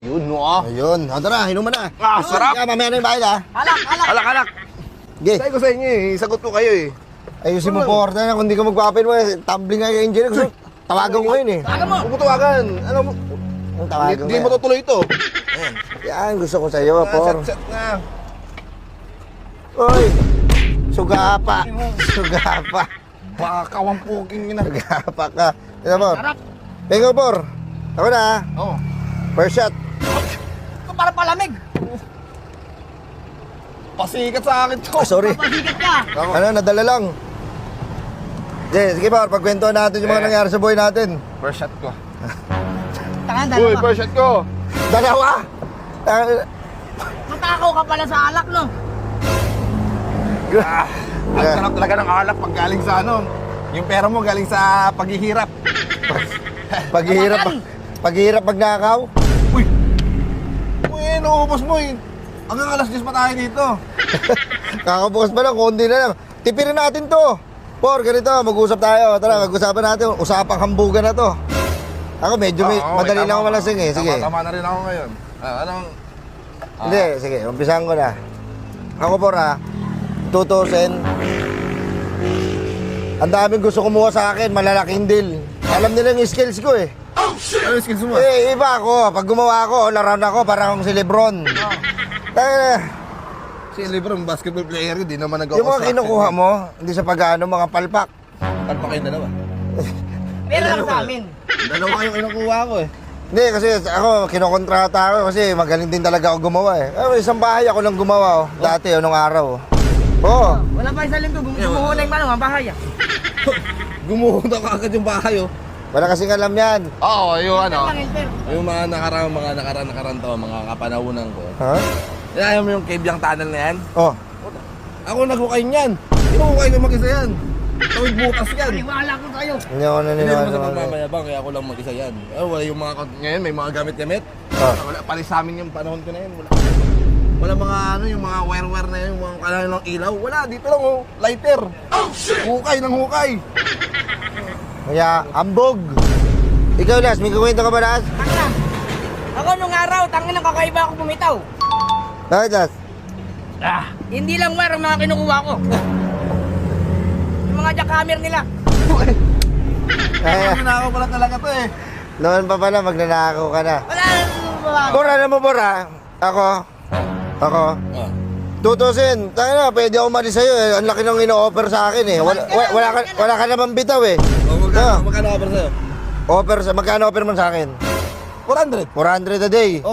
Yun, no ah. Ayun. O, tara, inuman na. Ah, sarap. Kaya mamaya na yung bayad, ha? Alak. Sige. Sabi ko sa inyo eh, sagot ko kayo eh. Ayusin mo po, order na. Kung di ka magpapin mo, tumbling nga yung engineer. Gusto, tawagan ko ngayon, eh. Huwag mo tawagan. Ano mo? Ang tawagan ko Hindi mo tutuloy ito. Yan, gusto ko sa'yo, por. Set na. Uy! Sugapa. Sugapa. Baka wampuking yun na. Sugapa ka. Ito, por. Bingo, por. Ako na, ha? Oo. First shot. Ito para palamig. Pasikat sa akin to. Ah, sorry. Pasikat ka. Ano, nadala lang. Sige, por. Pagkwentuhan natin yung mga nangyari sa buhay natin. First shot ko. Tangan, Uy, dalawa. first shot ko. Dalawa! Matakaw ka pala sa alak, no? Ang sarap talaga ng alak pag galing sa ano. Yung pera mo galing sa paghihirap. Paghihirap magnakaw. Uy, inuubos mo eh. Hanggang alas 10 pa tayo dito. Kakabukas pa lang, kundi na lang. Tipirin natin to. Por, ganito, mag-usap tayo. Tara, mag-usapan natin. Usapang hambugan na to. Ako medyo madali lang ako malasing eh. Sige. Tama na rin ako ngayon. Hindi, sige, umpisahan ko na. Ako, Por, ha. 2,000. Ang daming gusto kumuha sa akin, malalaking deal. Alam nila yung skills ko eh. Ano yung skills mo? Eh, iba ako. Pag gumawa ako, all-around ako, parang si Lebron. Si Lebron, basketball player yun, di naman Yung mga kinukuha mo, hindi sa pag-ano, mga palpak. Ano pa kayo dalawa? Meron lang sa amin. Dalawa kayong kinukuha ko eh. Hindi, kasi ako, kinokontrata ako kasi magaling din talaga ako gumawa eh. Isang bahay ako lang gumawa, dati, nung araw. Oo. Wala pa isang linggo. Gumuhunay pa naman, bahay ah. Gumuhunta ka agad yung bahay oh. Wala kasing alam yan. Oo, yung ano. Lang, Elper. Yung mga nakaraan to, mga kapanahunan ko. Ha? Ayaw mo yung Kebyang Tunnel na yan? Oh. Ako naghukay niyan. Hinukay ko mag-isa yan. Tawid butas yan. Iwala ko sa'yo. Hindi ako Hindi naman sa naniniwala. pagmamayabang, kaya ako lang mag-isa yan. Wala yung mga, ngayon may mga gamit-gamit. Wala, palis sa amin yung panahon ko na yun. Wala mga ano, yung mga wire-wire na yun, yung mga kailangan ng ilaw. Wala, dito lang oh, lighter. Hukay ng hukay. Kaya, ambog. Ikaw, Las, may kukwento ka ba, Las? Tangina. Ako nung araw, tangina kakaiba ako bumitaw. Bakit, Las? Hindi lang wire ang mga kinukuha ko. Yung mga jackhammer nila. Ay, Ginagawa pala talaga to eh. noon pa pala, magnanakaw ka na. Wala nang babago. Bora na mo, Bora. Ako. 2,000. Tayo na, pwede ako mali sa'yo eh. Ang laki nang ino-offer sa akin eh. Wala ka naman bitaw eh. Magkano offer sa'yo? Magkano offer mo sa akin? 400. 400 a day.